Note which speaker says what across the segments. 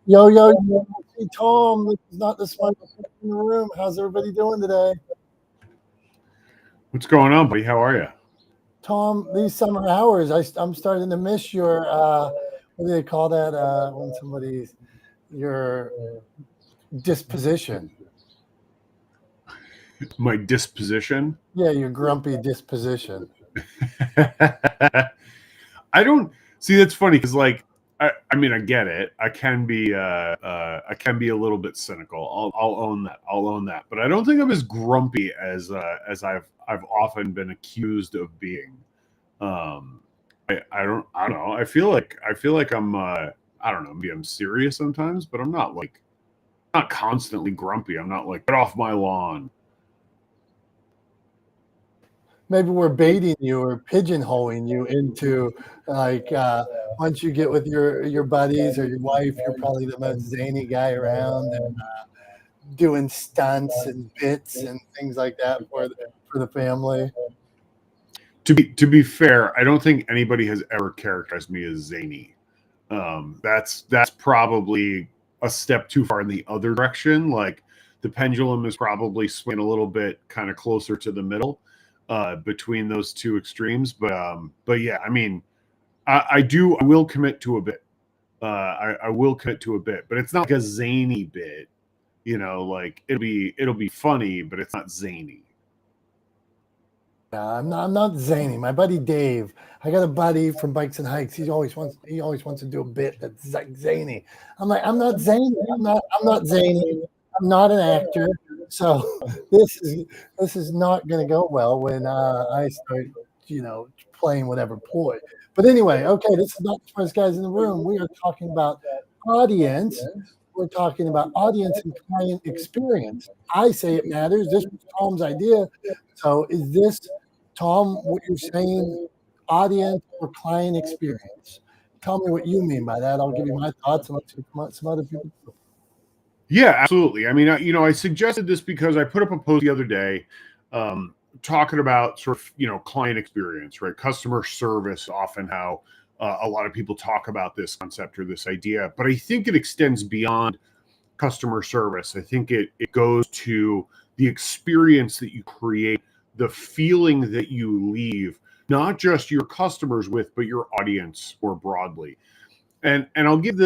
Speaker 1: Yo, yo, yo. Hey, Tom, this is not the smartest person in the room. How's everybody doing today?
Speaker 2: What's going on, buddy? How are you?
Speaker 1: Tom, these summer hours, I'm starting to miss your, what do they call that when somebody's, your disposition.
Speaker 2: My disposition.
Speaker 1: Yeah, your grumpy disposition.
Speaker 2: I don't see. That's funny because, like, I mean, I get it. I can be a little bit cynical. I'll own that. I'll own that. But I don't think I'm as grumpy as I've often been accused of being. Um, I don't know. I feel like I'm I don't know. Maybe I'm serious sometimes, but I'm not like not constantly grumpy. I'm not like get off my lawn.
Speaker 1: Maybe we're baiting you or pigeonholing you into like once you get with your buddies or your wife, you're probably the most zany guy around and doing stunts and bits and things like that for the family.
Speaker 2: To be fair, I don't think anybody has ever characterized me as zany. That's probably a step too far in the other direction. Like the pendulum is probably swinging a little bit kind of closer to the middle between those two extremes. But yeah, I mean, I will commit to a bit. I will commit to a bit, but it's not like a zany bit. Like it'll be funny, but it's not zany.
Speaker 1: Yeah, I'm not zany. My buddy Dave, I got a buddy from Bikes and Hikes. He always wants to do a bit that's like zany. I'm like, I'm not zany. I'm not zany. I'm not an actor. So this is not going to go well when I start, playing whatever ploy. But anyway, okay, this is not the first guys in the room. We are talking about audience. We're talking about audience and client experience. I say it matters. This was Tom's idea. So is this, Tom, what you're saying, audience or client experience? Tell me what you mean by that. I'll give you my thoughts and let's hear from some other people.
Speaker 2: Yeah, absolutely. I mean, I suggested this because I put up a post the other day talking about sort of, client experience, right? Customer service, often how a lot of people talk about this concept or this idea, but I think it extends beyond customer service. I think it goes to the experience that you create, the feeling that you leave, not just your customers with, but your audience more broadly. And I'll give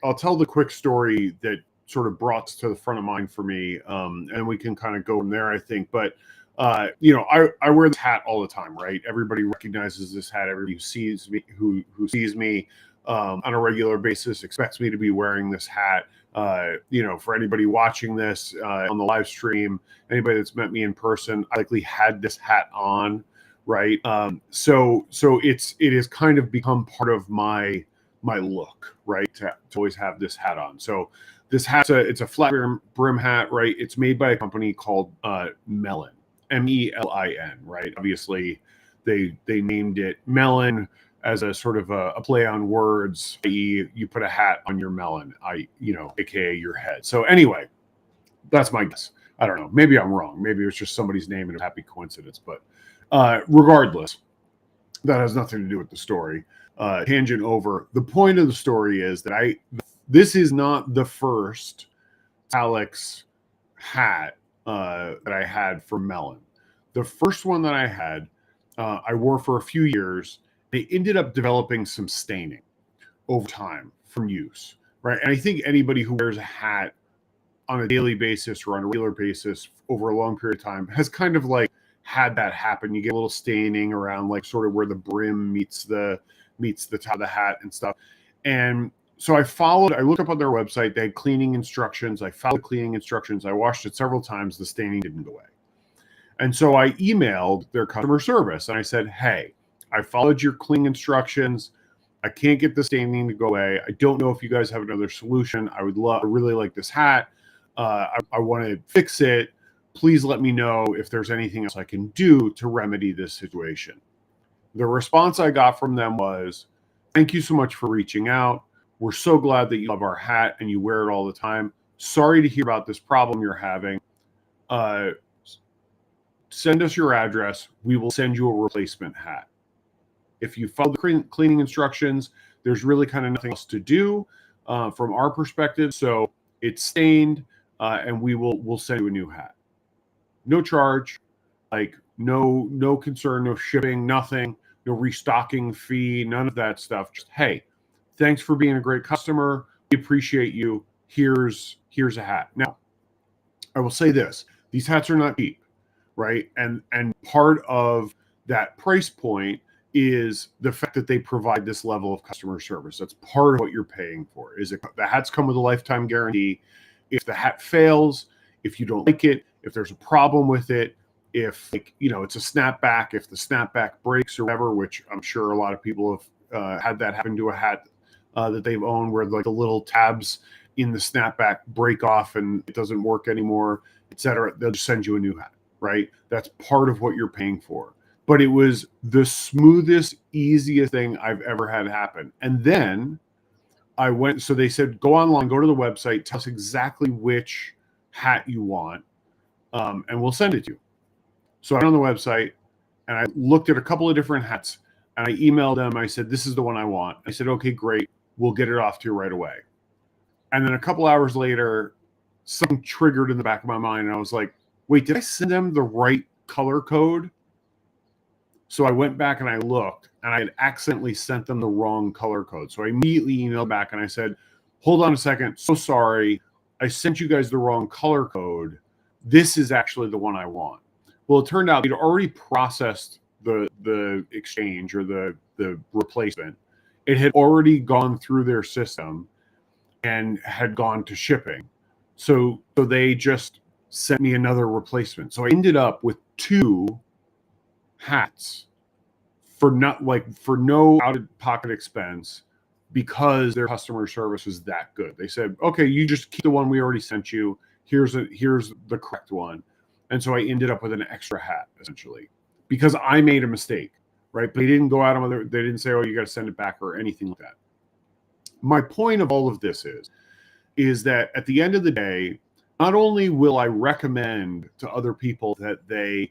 Speaker 2: I'll tell the quick story that sort of brought to the front of mind for me, and we can kind of go from there, I think. But I wear this hat all the time, right? Everybody recognizes this hat. Everybody who sees me on a regular basis expects me to be wearing this hat. For anybody watching this on the live stream, anybody that's met me in person, I likely had this hat on, right? So it has kind of become part of my look, right? To always have this hat on. So this hat's it's a flat brim hat, right? It's made by a company called Melon, Melin, right? Obviously, they named it Melon as a sort of a play on words, i.e., you put a hat on your melon, aka your head. So anyway, that's my guess. I don't know. Maybe I'm wrong. Maybe it was just somebody's name and a happy coincidence. But regardless, that has nothing to do with the story. Tangent over. The point of the story is that this is not the first Talex hat that I had from Melon. The first one that I had, I wore for a few years. They ended up developing some staining over time from use, right? And I think anybody who wears a hat on a daily basis or on a regular basis over a long period of time has kind of like had that happen. You get a little staining around like sort of where the brim meets the top of the hat and stuff. And so I looked up on their website, they had cleaning instructions. I followed cleaning instructions. I washed it several times. The staining didn't go away. And so I emailed their customer service and I said, hey, I followed your cleaning instructions. I can't get the staining to go away. I don't know if you guys have another solution. I really like this hat. I want to fix it. Please let me know if there's anything else I can do to remedy this situation. The response I got from them was, thank you so much for reaching out. We're so glad that you love our hat and you wear it all the time. Sorry to hear about this problem you're having. Send us your address. We will send you a replacement hat. If you follow the cleaning instructions, there's really kind of nothing else to do. from our perspective. So it's stained, and we'll send you a new hat. No charge, like no concern, no shipping, nothing, no restocking fee, none of that stuff. Just, hey, thanks for being a great customer. We appreciate you. Here's a hat. Now, I will say this: these hats are not cheap, right? And part of that price point is the fact that they provide this level of customer service. That's part of what you're paying for. Is it the hats come with a lifetime guarantee? If the hat fails, if you don't like it, if there's a problem with it, if it's a snapback, if the snapback breaks or whatever, which I'm sure a lot of people have had that happen to a hat that they've owned, where like the little tabs in the snapback break off and it doesn't work anymore, etc. They'll just send you a new hat, right? That's part of what you're paying for. But it was the smoothest, easiest thing I've ever had happen. And then I went, so they said, go online, go to the website, tell us exactly which hat you want, and we'll send it to you. So I went on the website and I looked at a couple of different hats and I emailed them. I said, this is the one I want. I said, okay, great. We'll get it off to you right away. And then a couple hours later, something triggered in the back of my mind. And I was like, wait, did I send them the right color code? So I went back and I looked, and I had accidentally sent them the wrong color code. So I immediately emailed back and I said, hold on a second. So sorry. I sent you guys the wrong color code. This is actually the one I want. Well, it turned out they'd already processed the exchange or the replacement. It had already gone through their system and had gone to shipping. So they just sent me another replacement. So I ended up with 2 hats for no out-of-pocket expense, because their customer service was that good. They said, okay, you just keep the one we already sent you. Here's the correct one. And so I ended up with an extra hat, essentially, because I made a mistake, right? But they didn't go out on they didn't say, oh, you got to send it back or anything like that. My point of all of this is that at the end of the day, not only will I recommend to other people that they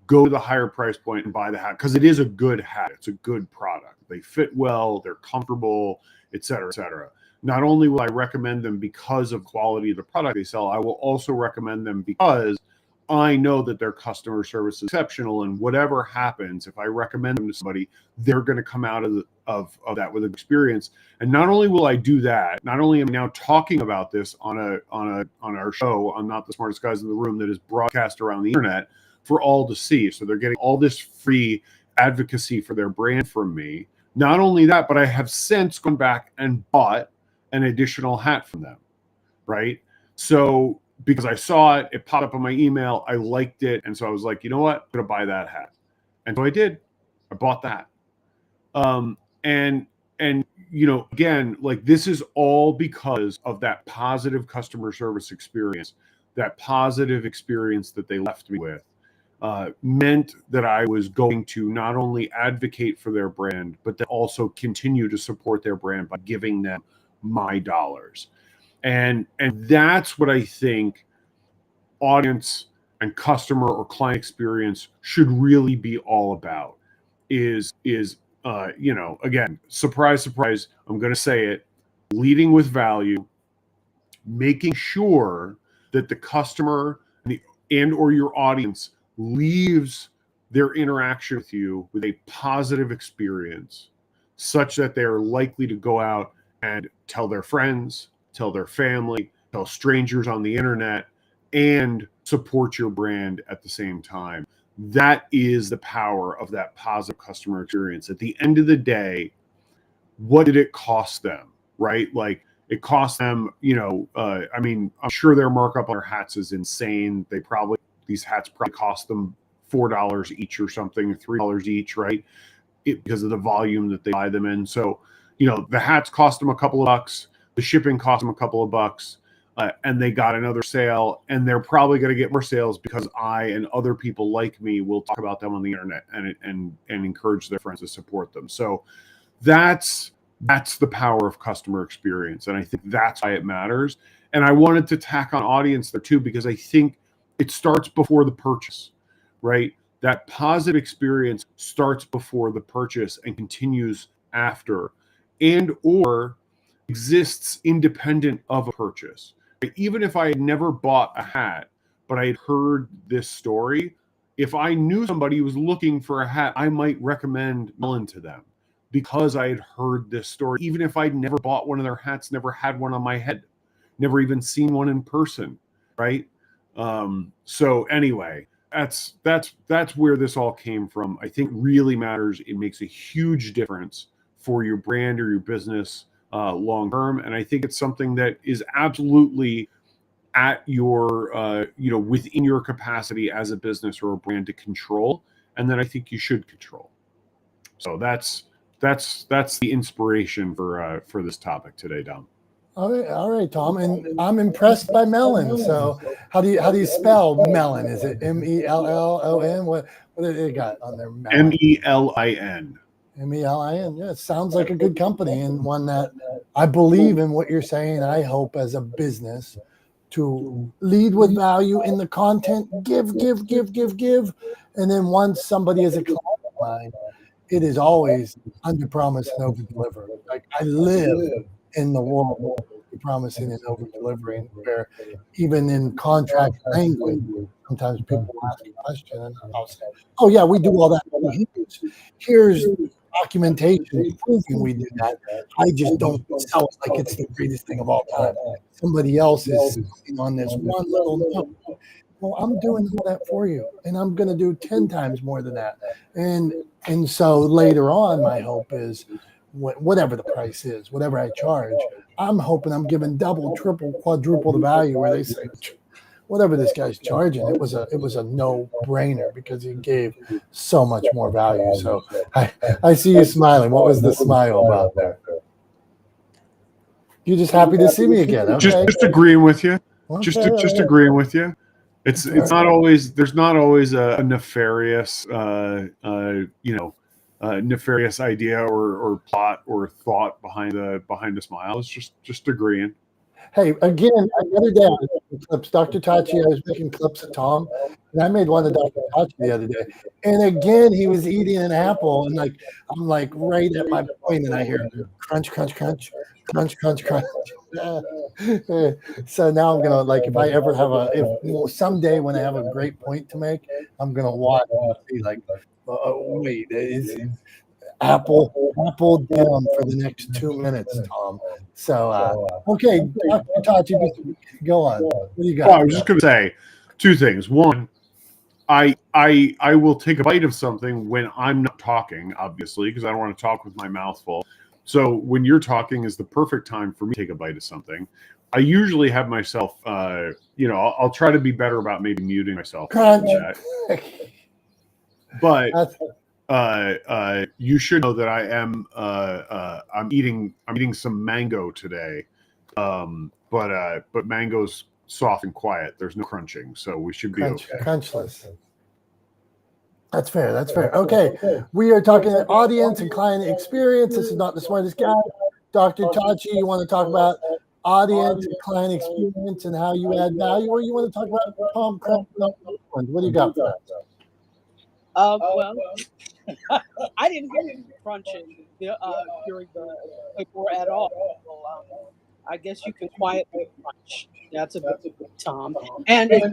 Speaker 2: go to the higher price point and buy the hat, because it is a good hat. It's a good product. They fit well, they're comfortable, et cetera, et cetera. Not only will I recommend them because of quality of the product they sell, I will also recommend them because I know that their customer service is exceptional, and whatever happens, if I recommend them to somebody, they're going to come out of that with experience. And not only will I do that, not only am I now talking about this on our show on Not the Smartest Guys in the Room that is broadcast around the internet for all to see. So they're getting all this free advocacy for their brand from me. Not only that, but I have since gone back and bought an additional hat from them, right? So because I saw it, it popped up on my email, I liked it, and so I was like, you know what, I'm gonna buy that hat. And so I did. I bought that. And again, like, this is all because of that positive customer service experience, that positive experience that they left me with. Meant that I was going to not only advocate for their brand, but to also continue to support their brand by giving them my dollars. And that's what I think audience and customer or client experience should really be all about. Is again, surprise, surprise, I'm going to say it, leading with value, making sure that the customer or your audience leaves their interaction with you with a positive experience, such that they're likely to go out and tell their friends, tell their family, tell strangers on the internet, and support your brand at the same time. That is the power of that positive customer experience. At the end of the day, what did it cost them, right? Like, it cost them, I'm sure their markup on their hats is insane. These hats probably cost them $4 each or something, $3 each, right? Because of the volume that they buy them in. So, the hats cost them a couple of bucks, the shipping cost them a couple of bucks, and they got another sale, and they're probably going to get more sales because I and other people like me will talk about them on the internet and encourage their friends to support them. So that's the power of customer experience. And I think that's why it matters. And I wanted to tack on audience there too, because I think it starts before the purchase, right? That positive experience starts before the purchase and continues after. And or exists independent of a purchase. Even if I had never bought a hat, but I had heard this story, if I knew somebody who was looking for a hat, I might recommend Melon to them because I had heard this story. Even if I'd never bought one of their hats, never had one on my head, never even seen one in person, right? So anyway, that's where this all came from. I think really matters. It makes a huge difference for your brand or your business long term, and I think it's something that is absolutely at your within your capacity as a business or a brand to control, and then I think you should control. So that's the inspiration for this topic today, Dom.
Speaker 1: All right, Tom, and I'm impressed by Melon. So, how do you spell Melon? Is it Mellon? What do they got on there?
Speaker 2: Melin.
Speaker 1: Melin. Yeah, it sounds like a good company and one that I believe in what you're saying. I hope as a business to lead with value in the content, give, and then once somebody is a client of mine, it is always under promise and over deliver. Like I live in the world of promising and over delivering, where even in contract language, sometimes people will ask a question and I'll say, "Oh yeah, we do all that. Here's documentation proving we do that. I just don't sell it like it's the greatest thing of all time. Somebody else is sitting on this one little note. Well, I'm doing all that for you, and I'm going to do 10 times more than that. And so later on, my hope is whatever the price is, whatever I charge, I'm hoping I'm giving double, triple, quadruple the value where they say, whatever this guy's charging, it was a no-brainer because he gave so much more value. So I see you smiling. What was the smile about there? You're just happy to see me again. Okay.
Speaker 2: Just agreeing with you.
Speaker 1: Okay,
Speaker 2: Just agreeing with you. It's not always, there's not always a nefarious nefarious idea or plot or thought behind a smile. It's just agreeing.
Speaker 1: Hey, again, the other day I was making clips. Dr. Tachi, I was making clips of Tom, and I made one of Dr. Tachi the other day. And again, he was eating an apple, and I'm like right at my point, and I hear crunch, crunch, crunch, crunch, crunch, crunch. So now I'm gonna if I ever have someday when I have a great point to make, I'm gonna watch and see wait, is Apple down for the next 2 minutes, Tom. So, okay, Dr. Tachi, go on. What do you got?
Speaker 2: Well, I was just going to say two things. One, I will take a bite of something when I'm not talking, obviously, because I don't want to talk with my mouth full. So when you're talking is the perfect time for me to take a bite of something. I usually have myself, I'll try to be better about maybe muting myself.
Speaker 1: Crunch.
Speaker 2: But you should know that I am I'm eating some mango today, but mango's soft and quiet. There's no crunching, so we should be okay.
Speaker 1: Crunchless. That's fair. That's fair. Okay, we are talking audience and client experience. This is not the smartest guy. Dr. Tachi, you want to talk about audience and client experience and how you add value, or you want to talk about Tom Crunch? What do you got for that?
Speaker 3: Well, I didn't hear crunching during the paper at all. So, I guess you can quietly crunch. That's a good Tom. And it's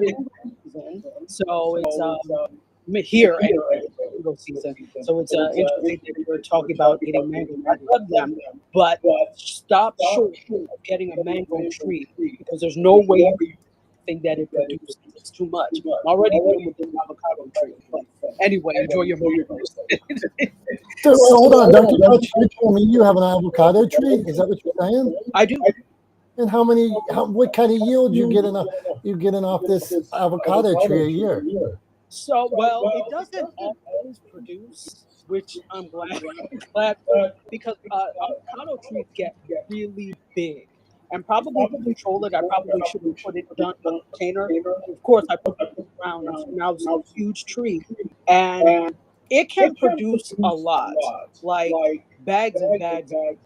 Speaker 3: season, so it's here anyway, mango season. So it's interesting that we're talking about eating mango. I love them, but stop short of getting a mango tree because there's no way you think that it produces. It's too much. I'm already dealing with the avocado tree. But anyway, enjoy your mangoes.
Speaker 1: So hold on, Dr. Tachi, you're telling me you have an avocado tree? Is that what you're saying?
Speaker 3: I do.
Speaker 1: And what kind of yield you getting off this avocado tree a year?
Speaker 3: So, well, it doesn't always produce, which I'm glad for, because avocado trees get really big. And probably to control it, I probably should have put it down in a container. Of course, I put it around. Now it's a huge tree, and it can produce a lot, like bags and bags. Bags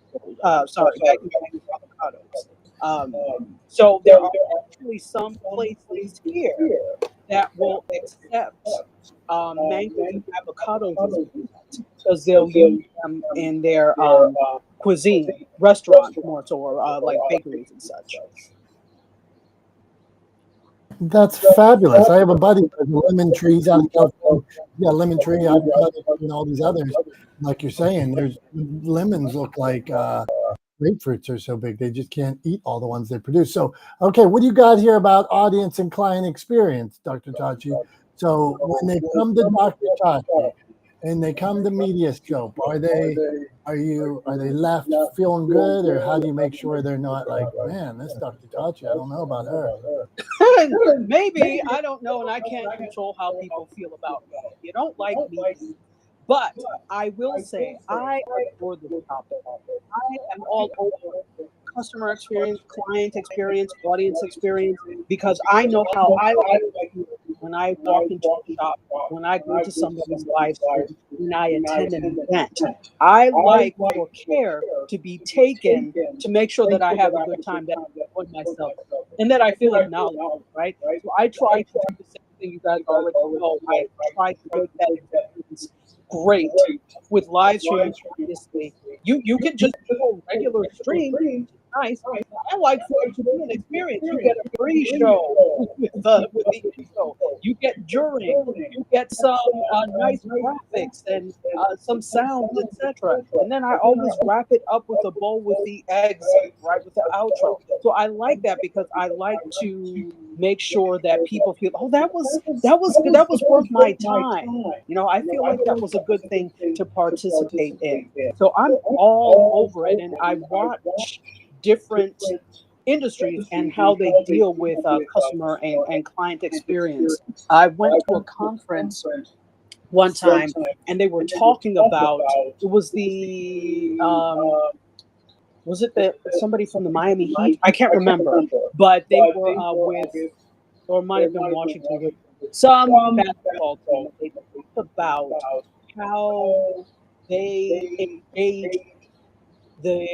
Speaker 3: and bags of avocados. So there are actually some places here that will accept mangoes and avocados because they'll use them in their cuisine, restaurants more so, or like bakeries and such.
Speaker 1: That's fabulous. I have a buddy with a lemon tree. He's out in California. He's got a lemon tree, avocado, and all these others. Like you're saying, there's lemons look like grapefruits are so big they just can't eat all the ones they produce. So, okay, what do you got here about audience and client experience, Dr. Tachi? So when they come to Dr. Tachi and they come to Media Scope, are they left feeling good, or how do you make sure they're not like, man, this Dr. Tachi, I don't know about her?
Speaker 3: Maybe, I don't know, and I can't control how people feel about me. You don't like me, but I will say I adore this topic. I am all over customer experience, client experience, audience experience, because I know how I like to feel when I walk into a shop, when I go to somebody's live stream, when I attend an event. I like for care to be taken to make sure that I have a good time, that I enjoy myself, and that I feel acknowledged, right? So I try to do the same thing you guys already know. I try to make that experience great with live streams. Obviously, you can just do a regular stream. Nice. I like for it to be an experience. You get a pre-show with the intro. You get during. You get some nice graphics and some sounds, etc. And then I always wrap it up with a bow with the exit, right, with the outro. So I like that because I like to make sure that people feel, oh, that was good. That was worth my time. You know, I feel like that was a good thing to participate in. So I'm all over it, and I watch different industries and how they deal with customer and client experience. I went to a conference one time, and they were talking about, it was the was it somebody from the Miami Heat? I can't remember, but they were with, or might have been Washington, with some basketball team. They talked about how they engage the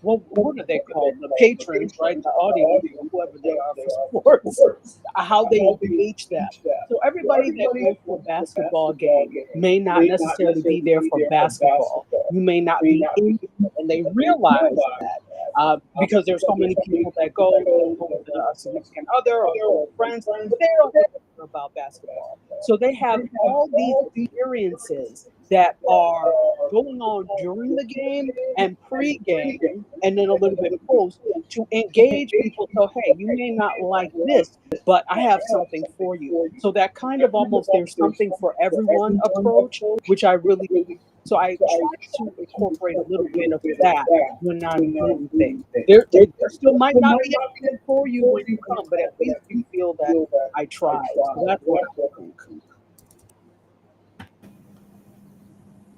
Speaker 3: what are they called? The patrons, right? The audience, whoever they are for sports, how they engage them. So everybody that goes to a basketball game may not necessarily be there for basketball. You may not be in it, and they realize that because there's so many people that go with a significant other or friends, but they don't care about basketball. So they have all these experiences that are going on during the game and pre-game, and then a little bit post, to engage people. So, hey, you may not like this, but I have something for you. So that kind of almost there's something for everyone approach, which I really, so I try to incorporate a little bit of that when I'm doing things. There still might not be everything for you when you come, but at least you feel that I tried. So that's what I think.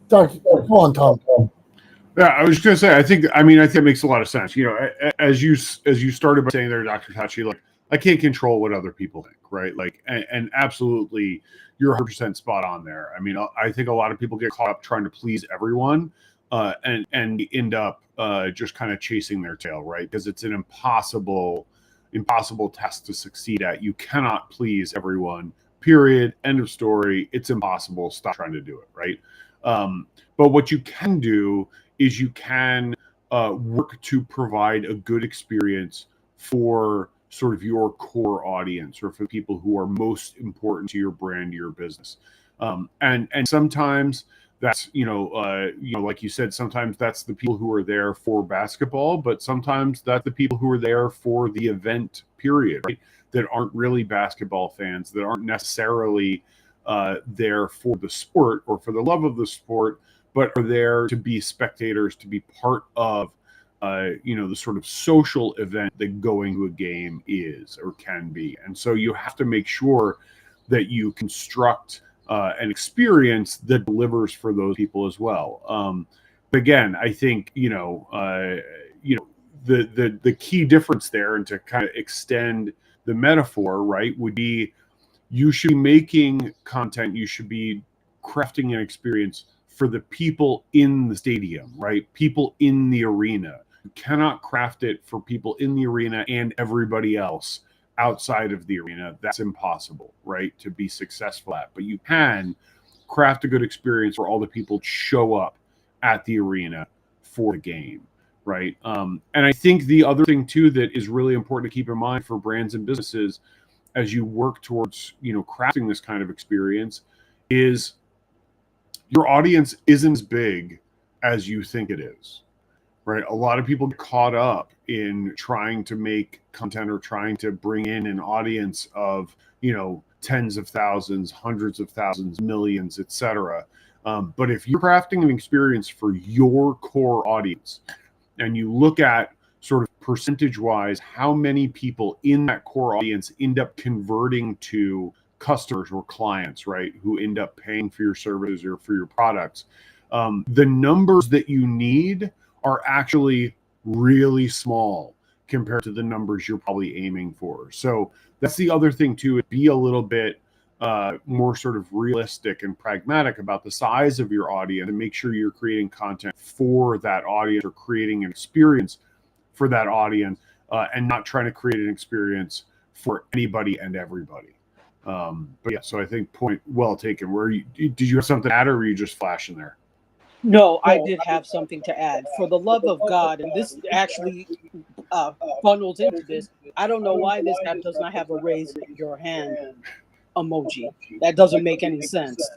Speaker 1: Dr. Go on, Tom.
Speaker 2: Yeah, I was just gonna say, I think it makes a lot of sense. You know, as you started by saying there, Dr. Tachi, like, I can't control what other people think, right? Like, and absolutely, you're 100% spot on there. I mean, I think a lot of people get caught up trying to please everyone, and end up just kind of chasing their tail, right? Because it's an impossible task to succeed at. You cannot please everyone. Period. End of story. It's impossible. Stop trying to do it, right? But what you can do is you can work to provide a good experience for sort of your core audience, or for people who are most important to your brand, your business. And sometimes that's, like you said, sometimes that's the people who are there for basketball, but sometimes that's the people who are there for the event period, right? That aren't really basketball fans, that aren't necessarily there for the sport or for the love of the sport, but are there to be spectators, to be part of, the sort of social event that going to a game is or can be. And so you have to make sure that you construct an experience that delivers for those people as well. But again, I think the key difference there, and to kind of extend the metaphor, right, would be, you should be making content, you should be crafting an experience for the people in the stadium, right? People in the arena. You cannot craft it for people in the arena and everybody else outside of the arena. That's impossible, right, to be successful at. But you can craft a good experience for all the people show up at the arena for the game, right? And I think the other thing too that is really important to keep in mind for brands and businesses as you work towards, crafting this kind of experience is your audience isn't as big as you think it is, right? A lot of people get caught up in trying to make content or trying to bring in an audience of, tens of thousands, hundreds of thousands, millions, etc. But if you're crafting an experience for your core audience and you look at sort of percentage-wise how many people in that core audience end up converting to customers or clients, right, who end up paying for your services or for your products, the numbers that you need are actually really small compared to the numbers you're probably aiming for. So that's the other thing too, is be a little bit more sort of realistic and pragmatic about the size of your audience and make sure you're creating content for that audience or creating an experience for that audience and not trying to create an experience for anybody and everybody. But yeah, so I think point well taken. Did you have something to add or were you just flashing there?
Speaker 3: No, I did have something to add. For the love of God, and this actually bundles into this, I don't know why this app does not have a raise your hand emoji. That doesn't make any sense.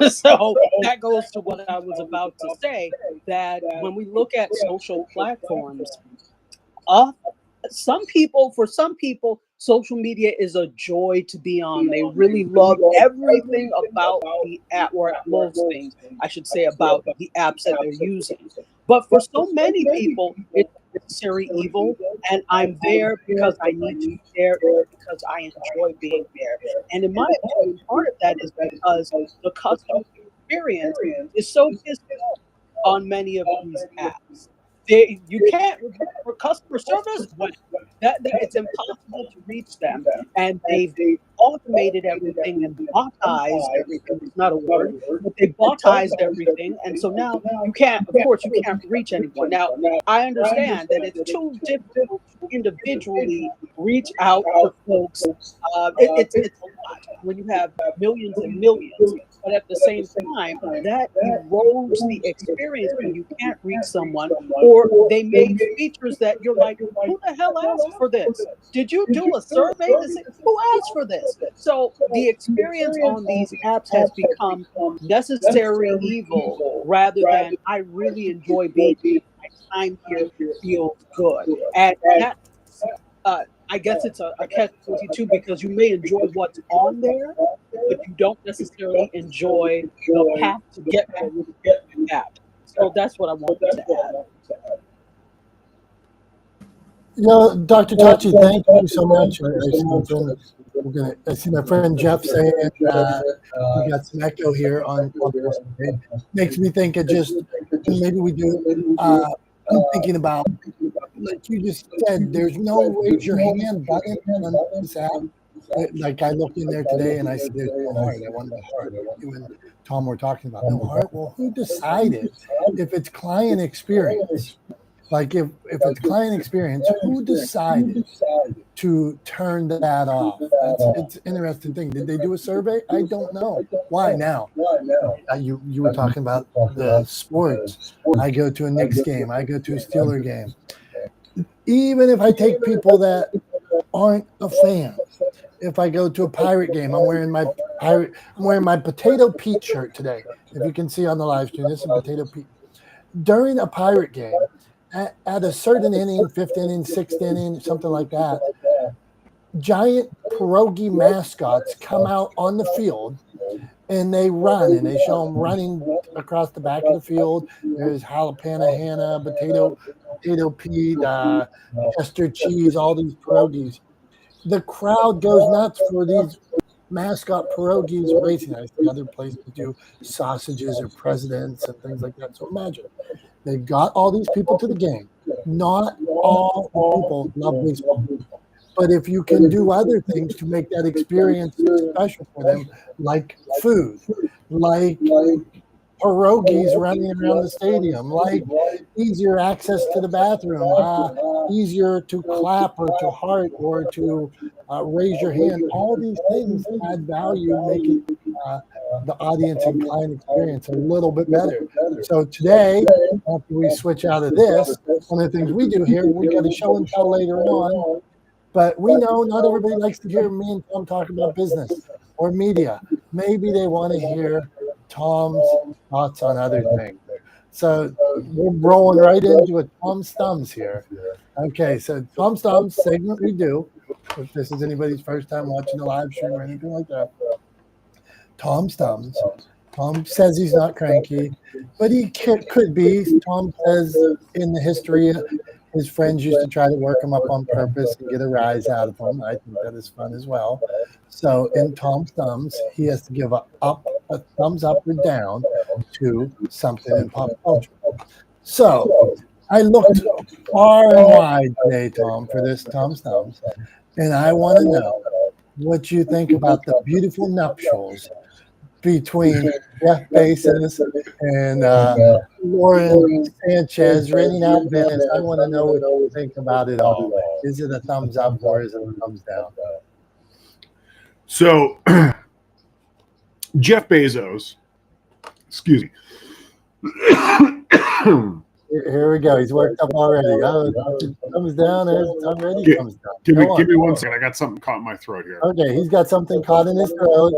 Speaker 3: So that goes to what I was about to say, that when we look at social platforms, for some people, social media is a joy to be on. They really love everything about the app, or most things, I should say, about the apps that they're using. But for so many people, it's necessary evil, and I'm there because I need to be there, because I enjoy being there. And in my opinion, part of that is because the customer experience is so distant on many of these apps. You can't, for customer service, that it's impossible to reach them, and they've automated everything and botized everything. It's not a word, but they botized everything, and so now you can't reach anyone. Now I understand that it's too difficult to individually reach out to folks. It's a lot when you have millions and millions. But at the same time, that erodes the experience when you can't reach someone, or they made features that you're like, who the hell asked for this? Did you do a survey to see who asked for this? So the experience on these apps has become necessary evil rather than I really enjoy being here. My time here feels good. And that I guess it's a catch-22 because you may enjoy what's on there, but you don't necessarily enjoy the path to get there with the app. So that's what I wanted to add.
Speaker 1: Dr. Tachi, thank you so much. I see my friend Jeff saying we got some echo here on it. Makes me think it just maybe we do. I'm thinking about, like you just said, there's no raise your hand button on this app. Like I looked in there today and I said, there's no heart. I wonder heart. You and Tom were talking about no heart. Well, who decided if it's client experience? Like if it's client experience, who decided to turn that off? It's an interesting thing. Did they do a survey? I don't know. Why now? You were talking about the sports. I go to a Knicks game. I go to a Steeler game. Even if I take people that aren't a fan, if I go to a Pirate game, I'm wearing my Potato Pete shirt today. If you can see on the live stream, this is Potato Pete. During a Pirate game, at a certain inning, fifth inning, sixth inning, something like that, giant pierogi mascots come out on the field and they run, and they show them running across the back of the field. There's jalapeno Hannah, Potato Pete, Chester cheese, all these pierogies. The crowd goes nuts for these mascot pierogies racing. I see other places do sausages or presidents and things like that. So imagine they got all these people to the game. Not all people love baseball. But if you can do other things to make that experience special for them, like food, like pierogies running around the stadium, like easier access to the bathroom, easier to clap or to heart or to raise your hand, all these things add value, making the audience and client experience a little bit better. So today, after we switch out of this, one of the things we do here, we got a show and tell later on. But we know not everybody likes to hear me and Tom talk about business or media. Maybe they want to hear Tom's thoughts on other things. So we're rolling right into a Tom's Thumbs here. Okay, so Tom's Thumbs segment we do. If this is anybody's first time watching a live stream or anything like that. Tom's Thumbs. Tom says he's not cranky, but he could be. Tom says in the history, his friends used to try to work him up on purpose and get a rise out of him. I think that is fun as well. So in Tom's Thumbs, he has to give a thumbs up or down to something in pop culture. So I looked far and wide today, Tom, for this Tom's Thumbs, and I want to know what you think about the beautiful nuptials between Jeff Bezos and Lauren Sanchez renting out Venice. I want to know what you think about it all. Is it a thumbs up or is it a thumbs down?
Speaker 2: So Jeff Bezos, excuse me.
Speaker 1: Here we go. He's worked up already. Oh, thumbs down. Already thumbs down.
Speaker 2: Give me 1 second. I got something caught in my throat here.
Speaker 1: Okay, he's got something caught in his throat.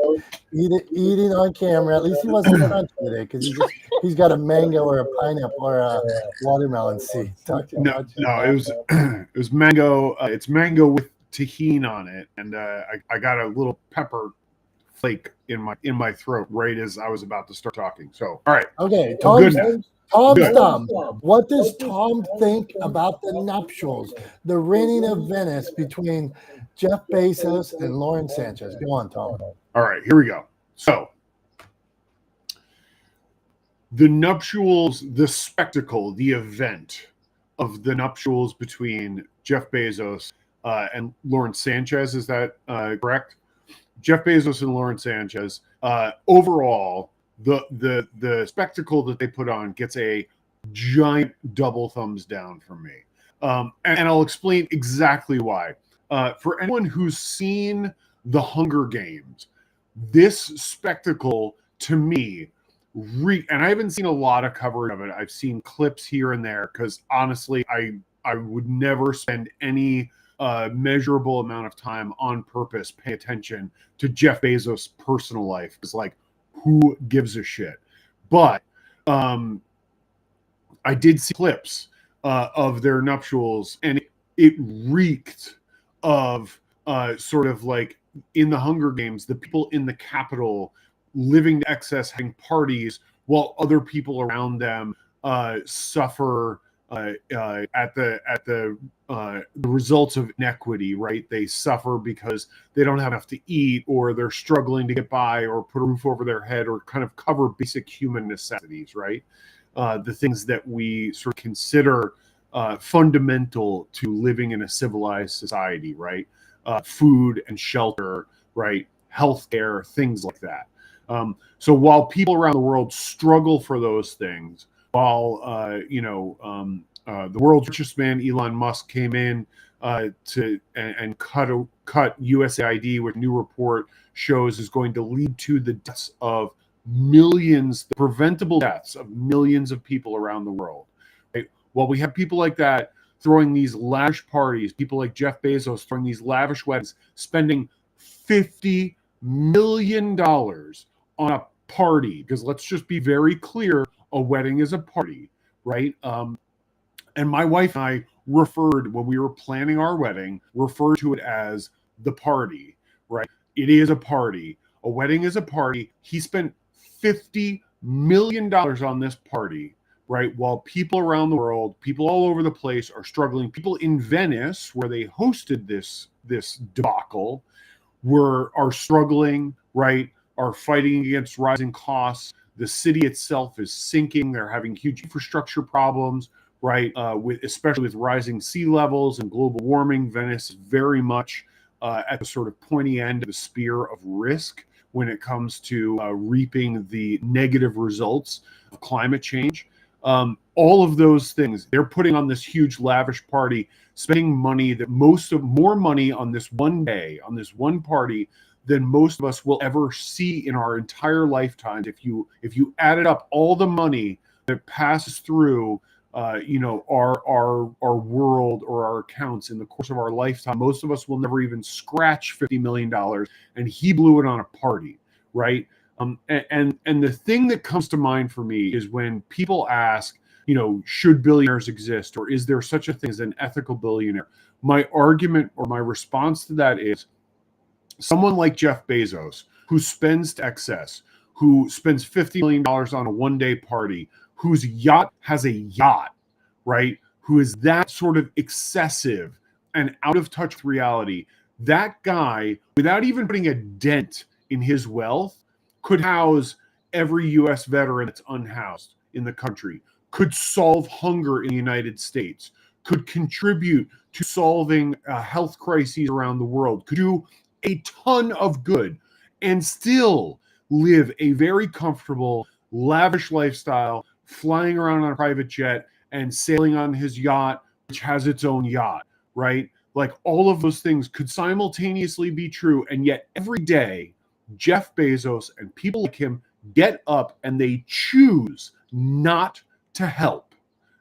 Speaker 1: Eating on camera. At least he wasn't crunching today because he's got a mango or a pineapple or a watermelon seed.
Speaker 2: No, it was mango. It's mango with tahini on it, and I got a little pepper flake in my throat right as I was about to start talking. So, all right.
Speaker 1: Okay,
Speaker 2: Tom's
Speaker 1: Thumb. What does Tom think about the nuptials, the renting of Venice between Jeff Bezos and Lauren Sanchez? Go on, Tom.
Speaker 2: All right, here we go. So, the nuptials, the spectacle, the event of the nuptials between Jeff Bezos and Lauren Sanchez, is that correct? Jeff Bezos and Lauren Sanchez, overall, the spectacle that they put on gets a giant double thumbs down from me. And I'll explain exactly why. For anyone who's seen the Hunger Games, this spectacle to me, and I haven't seen a lot of coverage of it. I've seen clips here and there because honestly, I would never spend any measurable amount of time on purpose paying attention to Jeff Bezos' personal life. It's like, who gives a shit? But I did see clips of their nuptials, and it reeked of sort of like in the Hunger Games, the people in the Capitol living to excess, having parties while other people around them suffer at the results of inequity, right? They suffer because they don't have enough to eat, or they're struggling to get by, or put a roof over their head, or kind of cover basic human necessities, right? The things that we sort of consider fundamental to living in a civilized society, right? Food and shelter, right? Healthcare, things like that. So while people around the world struggle for those things, while the world's richest man, Elon Musk, came in and cut USAID, which new report shows is going to lead to the deaths of millions, the preventable deaths of millions of people around the world. Right? While we have people like that throwing these lavish parties, people like Jeff Bezos throwing these lavish weddings, spending $50 million on a party, because let's just be very clear, a wedding is a party, right? And my wife and I when we were planning our wedding, referred to it as the party, right? It is a party. A wedding is a party. He spent $50 million on this party, right? While people around the world, people all over the place are struggling. People in Venice, where they hosted this debacle, are struggling, right? Are fighting against rising costs. The city itself is sinking. They're having huge infrastructure problems, right? Especially with rising sea levels and global warming. Venice is very much at the sort of pointy end of the spear of risk when it comes to reaping the negative results of climate change. All of those things, they're putting on this huge lavish party, spending money more money on this one day, on this one party, than most of us will ever see in our entire lifetimes. If you added up all the money that passes through our world or our accounts in the course of our lifetime. Most of us will never even scratch $50 million, and he blew it on a party, right? And the thing that comes to mind for me is when people ask, should billionaires exist, or is there such a thing as an ethical billionaire? My argument or my response to that is someone like Jeff Bezos, who spends to excess, who spends $50 million on a one-day party, whose yacht has a yacht, right? Who is that sort of excessive and out of touch with reality. That guy, without even putting a dent in his wealth, could house every U.S. veteran that's unhoused in the country, could solve hunger in the United States, could contribute to solving health crises around the world, could do a ton of good, and still live a very comfortable, lavish lifestyle, flying around on a private jet and sailing on his yacht, which has its own yacht, right? Like, all of those things could simultaneously be true. And yet every day, Jeff Bezos and people like him get up and they choose not to help.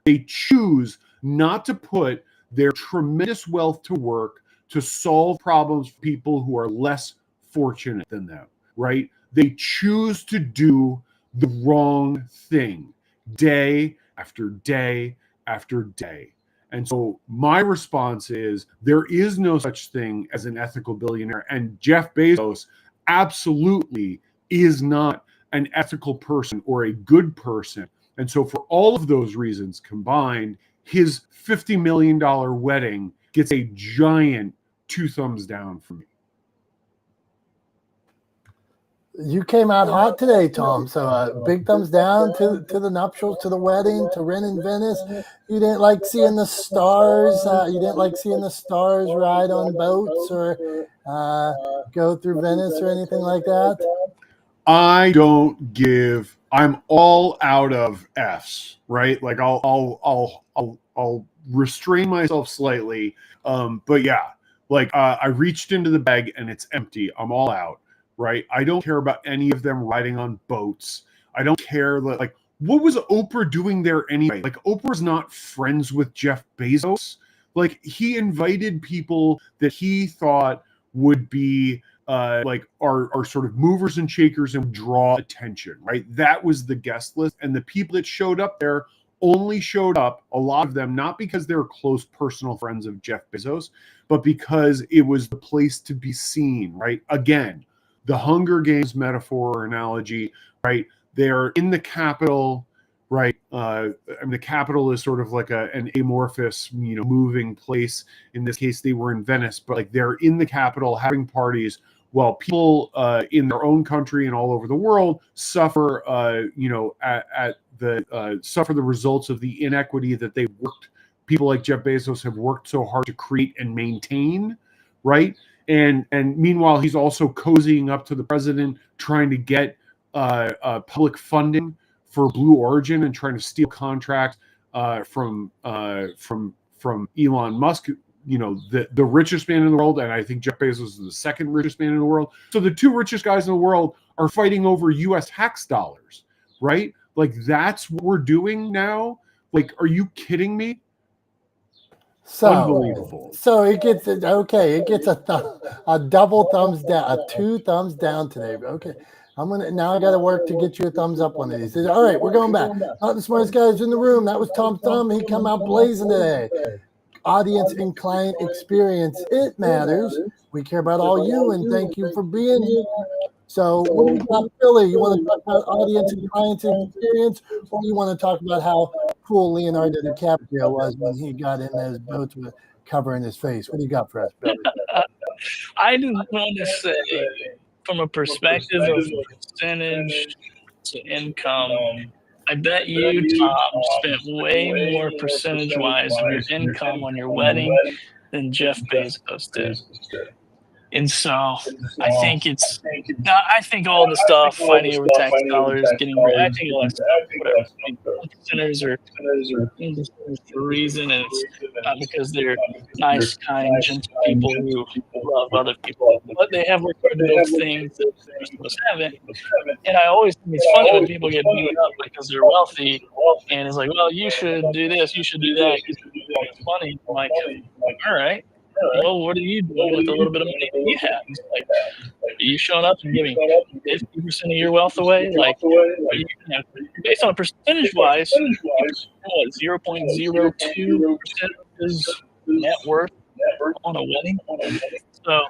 Speaker 2: They choose not to put their tremendous wealth to work to solve problems for people who are less fortunate than them, right? They choose to do the wrong thing day after day after day. And so my response is there is no such thing as an ethical billionaire. And Jeff Bezos absolutely is not an ethical person or a good person. And so for all of those reasons combined, his $50 million wedding gets a giant 2 thumbs down from me.
Speaker 1: You came out hot today, Tom. So big thumbs down to the nuptials, to the wedding, to Ren in Venice. You didn't like seeing the stars. You didn't like seeing the stars ride on boats or go through Venice or anything like that.
Speaker 2: I'm all out of F's, right? Like I'll restrain myself slightly. But yeah, like I reached into the bag and it's empty. I'm all out. Right? I don't care about any of them riding on boats. I don't care like what was Oprah doing there anyway? Like, Oprah's not friends with Jeff Bezos. Like, he invited people that he thought would be like are sort of movers and shakers and draw attention, right? That was the guest list. And the people that showed up there only showed up, a lot of them, not because they were close personal friends of Jeff Bezos, but because it was the place to be seen, right? Again, the Hunger Games metaphor or analogy, right? They're in the Capitol, right? I mean, the Capitol is sort of like an amorphous, moving place. In this case, they were in Venice, but like they're in the Capitol having parties while people in their own country and all over the world suffer, suffer the results of the inequity that they worked. People like Jeff Bezos have worked so hard to create and maintain, right? And meanwhile, he's also cozying up to the president, trying to get public funding for Blue Origin and trying to steal contracts from Elon Musk, the richest man in the world. And I think Jeff Bezos is the second richest man in the world. So the 2 richest guys in the world are fighting over U.S. tax dollars, right? Like, that's what we're doing now. Like, are you kidding me?
Speaker 1: So,
Speaker 2: unbelievable.
Speaker 1: So it gets a double thumbs down, a 2 thumbs down today. Okay, I got to work to get you a thumbs up one of these. All right, we're going back. Not the smartest guys in the room. That was Tom Thumb. He come out blazing today. Audience and client experience. It matters. We care about all you, and thank you for being here. So what do you got, Billy? You want to talk about audience and client experience, or you want to talk about how cool Leonardo DiCaprio was when he got in those boats with covering his face? What do you got for us, Billy?
Speaker 4: I just want to say, from a perspective of percentage to income, I bet you, Tom, spent way more percentage-wise of your income on your wedding than Jeff Bezos did. And so I think I think all the stuff, fighting over tax dollars, getting rid, I think all that stuff, whatever. Percenters are for a reason, and it's not because they're nice, kind, gentle people who love other people, but they have worked hard to build things that the rest of us haven't. And I always think it's funny when people get beat up because they're wealthy, and it's like, well, you should do this, you should do that, you should do all this money. I'm like, all right, well, what are you doing with the little bit of money that you have? It's like, are you showing up and giving 50% of your wealth away? Like, you know, based on percentage-wise, what, 0.02% is net worth on a wedding? So,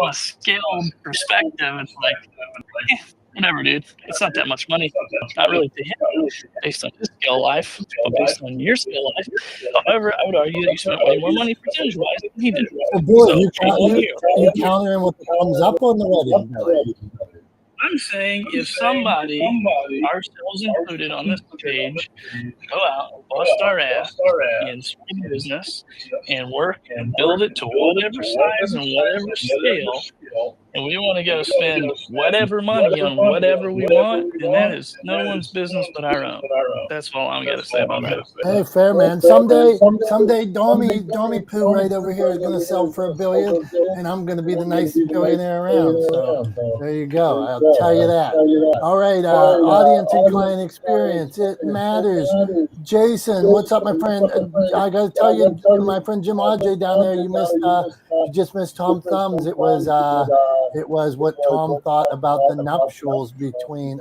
Speaker 4: on a scale perspective, it's like, whatever, dude. It's not that much money. Not really to him, based on his skill life, but based on your skill life. However, I would argue that you spent way more money percentage-wise than he did.
Speaker 1: Well, Billy,
Speaker 4: So,
Speaker 1: you countering with the thumbs up on the wedding, Billy.
Speaker 4: I'm saying if somebody, ourselves included on this page, go out, bust our ass in small business and work and build it to whatever size and whatever scale, and we want to go spend whatever money on whatever we want, then that is no one's business but our own. That's all I'm going to say about that.
Speaker 1: Hey, fair man. Someday, Domi Poo right over here is going to sell for $1 billion, and I'm going to be the nicest billionaire around. So there you go. I'll tell you that. All right, audience and client experience. It matters. Jason, what's up, my friend? I got to tell you, my friend Jim Ajay down there, you just missed Tom Thumbs. It was what Tom thought about the nuptials between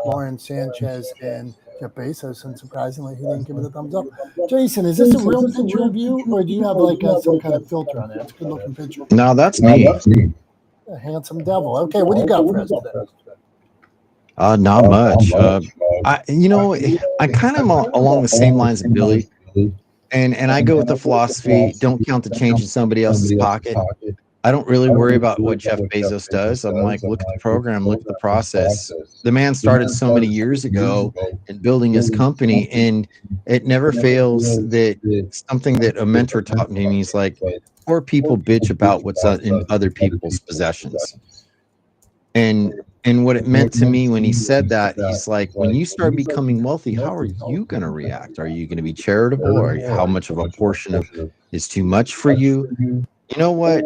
Speaker 1: Lauren Sanchez and Jeff Bezos, and surprisingly, he didn't give it a thumbs up. Jason, is this a real picture of you, or do you have like some kind of filter on it? It's a good-looking picture.
Speaker 5: No, that's me.
Speaker 1: A handsome devil. Okay, what do you got for us today?
Speaker 5: Not much. I kind of am along the same lines of Billy, and I go with the philosophy: don't count the change in somebody else's pocket. I don't really worry about what Jeff Bezos does. I'm like, look at the program, look at the process. The man started so many years ago in building his company, and it never fails that something that a mentor taught me. He's like, poor people bitch about what's in other people's possessions. And what it meant to me when he said that, he's like, when you start becoming wealthy, how are you going to react? Are you going to be charitable, or how much of a portion of is too much for you? You know what?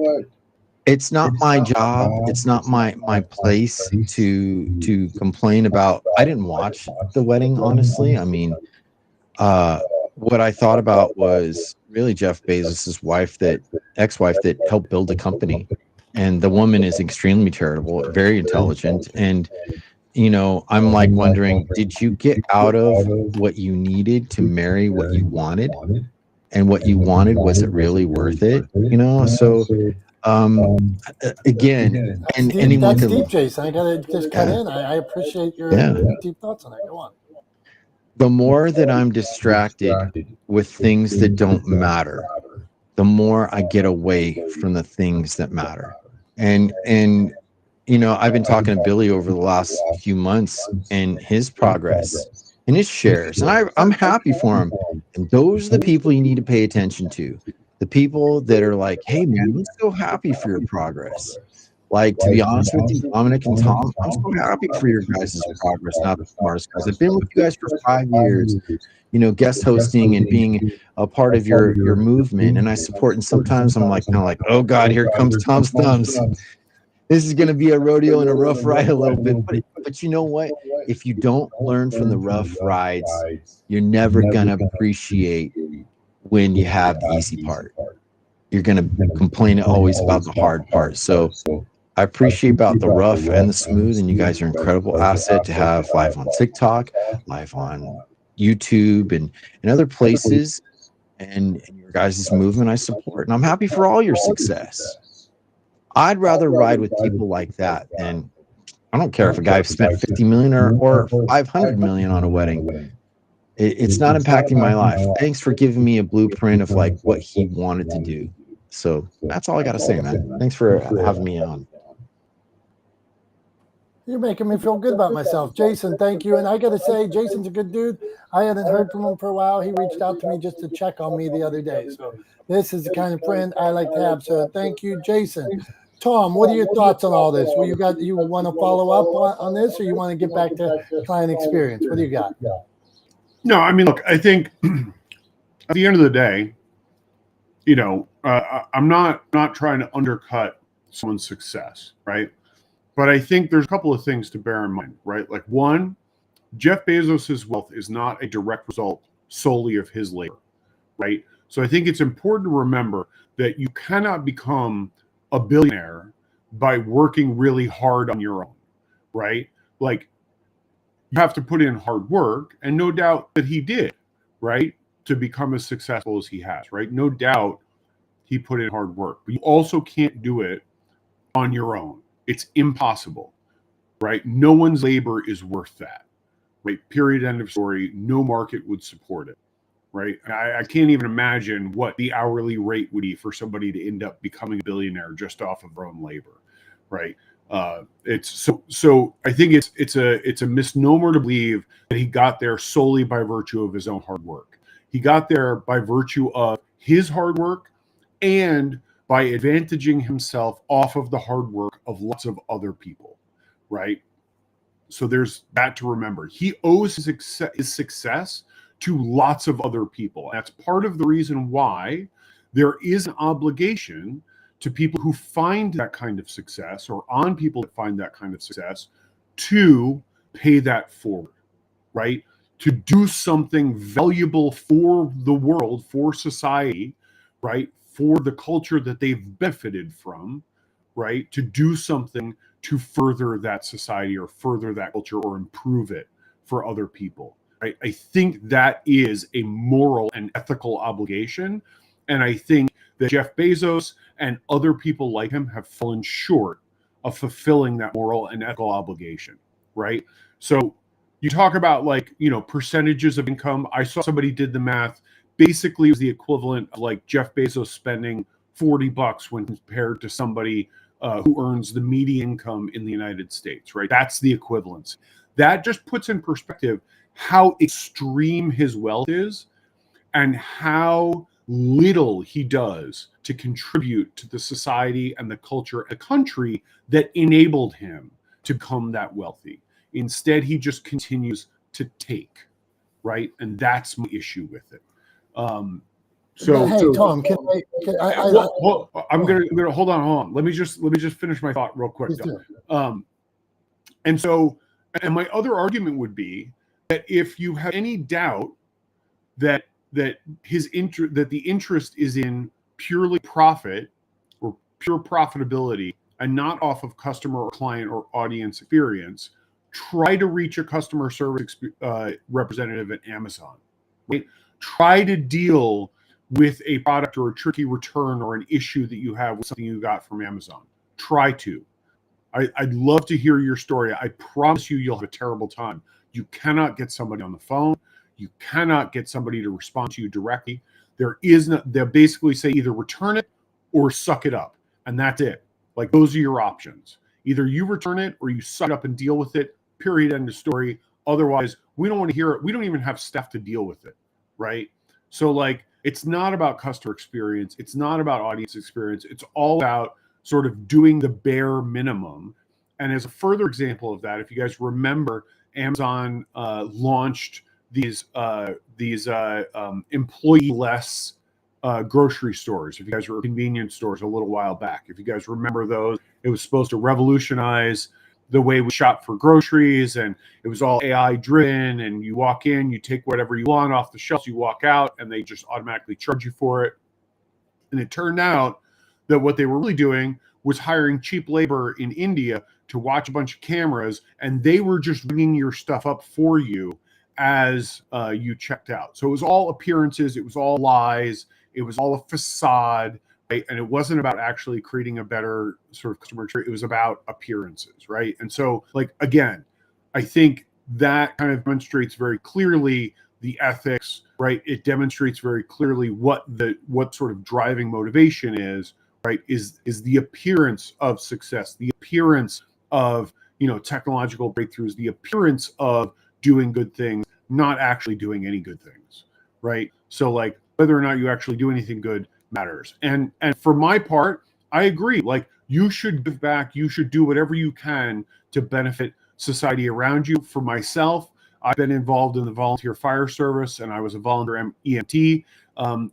Speaker 5: It's not my job. It's not my place to complain about. I didn't watch the wedding, honestly. I mean, what I thought about was really Jeff Bezos's ex-wife that helped build the company. And the woman is extremely charitable, very intelligent. And, I'm like wondering, did you get out of what you needed to marry what you wanted? And what you wanted, was it really worth it? So again, and anyone
Speaker 1: that's
Speaker 5: can
Speaker 1: deep, Jason. I gotta just cut in. I appreciate your deep thoughts on that. Go on.
Speaker 5: The more that I'm distracted with things that don't matter, the more I get away from the things that matter. And I've been talking to Billy over the last few months and his progress and his shares, and I'm happy for him. And those are the people you need to pay attention to. The people that are like, hey man, I'm so happy for your progress. Like, to be honest with you, Dominick and Tom, I'm so happy for your guys' progress, not the smartest guys. I've been with you guys for 5 years, guest hosting and being a part of your movement, and I support. And sometimes I'm like, oh God, here comes Tom's thumbs. This is going to be a rodeo and a rough ride a little bit. But you know what? If you don't learn from the rough rides, you're never going to appreciate when you have the easy part. You're going to complain always about the hard part. So I appreciate about the rough and the smooth, and you guys are an incredible asset to have live on TikTok, live on YouTube, and other places, and your guys' movement I support. And I'm happy for all your success. I'd rather ride with people like that than, I don't care if a guy spent 50 million or 500 million on a wedding. It's not impacting my life. Thanks for giving me a blueprint of like what he wanted to do. So that's all I got to say, man. Thanks for having me on.
Speaker 1: You're making me feel good about myself. Jason, thank you. And I got to say, Jason's a good dude. I hadn't heard from him for a while. He reached out to me just to check on me the other day. So this is the kind of friend I like to have. So thank you, Jason. Tom, what are your thoughts on all this? You want to follow up on this, or you want to get back to client experience? What do you got?
Speaker 2: No, I mean, look, I think at the end of the day, I'm not trying to undercut someone's success, right? But I think there's a couple of things to bear in mind, right? Like one, Jeff Bezos's wealth is not a direct result solely of his labor, right? So I think it's important to remember that you cannot become a billionaire by working really hard on your own, right? Like you have to put in hard work, and no doubt that he did, right? To become as successful as he has, right? No doubt he put in hard work, but you also can't do it on your own. It's impossible, right? No one's labor is worth that, right? Period, end of story. No market would support it, right? I can't even imagine what the hourly rate would be for somebody to end up becoming a billionaire just off of their own labor, right? It's so I think it's a misnomer to believe that he got there solely by virtue of his own hard work. He got there by virtue of his hard work and by advantaging himself off of the hard work of lots of other people, right? So there's that to remember. He owes his success to lots of other people. That's part of the reason why there is an obligation to people who find that kind of success, or on people that find that kind of success, to pay that forward, right? To do something valuable for the world, for society, right? For the culture that they've benefited from, right? To do something to further that society or further that culture or improve it for other people, right? I think that is a moral and ethical obligation. And I think that Jeff Bezos and other people like him have fallen short of fulfilling that moral and ethical obligation, right? So you talk about percentages of income. I saw somebody did the math. Basically, it was the equivalent of like Jeff Bezos spending $40 when compared to somebody who earns the median income in the United States, right? That's the equivalence. That just puts in perspective how extreme his wealth is and how little he does to contribute to the society and the culture and the country that enabled him to become that wealthy. Instead, he just continues to take, right? And that's my issue with it.
Speaker 1: Hey, Tom,
Speaker 2: I'm gonna hold on. Let me just finish my thought real quick. And my other argument would be that if you have any doubt that the interest is in purely profit or pure profitability and not off of customer or client or audience experience, try to reach a customer service representative at Amazon, right? Try to deal with a product or a tricky return or an issue that you have with something you got from Amazon. Try to. I'd love to hear your story. I promise you'll have a terrible time. You cannot get somebody on the phone. You cannot get somebody to respond to you directly. They'll basically say either return it or suck it up. And that's it. Like, those are your options. Either you return it or you suck it up and deal with it. Period. End of story. Otherwise, we don't want to hear it. We don't even have staff to deal with it. Right? So it's not about customer experience. It's not about audience experience. It's all about sort of doing the bare minimum. And as a further example of that, if you guys remember, Amazon launched these employee-less grocery stores. If you guys were convenience stores a little while back, if you guys remember those, it was supposed to revolutionize the way we shop for groceries, and it was all AI driven, and you walk in, you take whatever you want off the shelves, you walk out, and they just automatically charge you for it. And it turned out that what they were really doing was hiring cheap labor in India to watch a bunch of cameras, and they were just bringing your stuff up for you as you checked out. So it was all appearances, it was all lies, it was all a facade, right? And it wasn't about actually creating a better sort of customer experience. It was about appearances, right? And so, again, I think that kind of demonstrates very clearly the ethics, right? It demonstrates very clearly what sort of driving motivation is, right? Is the appearance of success, the appearance of technological breakthroughs, the appearance of doing good things, not actually doing any good things, right? So whether or not you actually do anything good matters. And for my part, I agree. You should give back. You should do whatever you can to benefit society around you. For myself, I've been involved in the volunteer fire service, and I was a volunteer EMT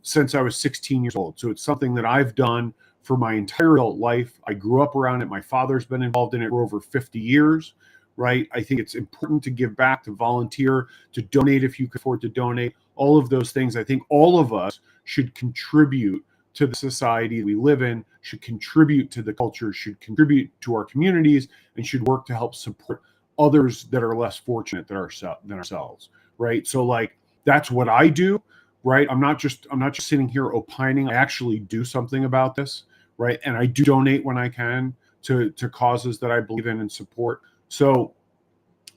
Speaker 2: since I was 16 years old. So it's something that I've done for my entire adult life. I grew up around it. My father's been involved in it for over 50 years, right? I think it's important to give back, to volunteer, to donate if you can afford to donate, all of those things. I think all of us should contribute to the society we live in, should contribute to the culture, should contribute to our communities, and should work to help support others that are less fortunate than ourselves, right? So like, that's what I do, right? I'm not just sitting here opining. I actually do something about this, right? And I do donate when I can to causes that I believe in and support. So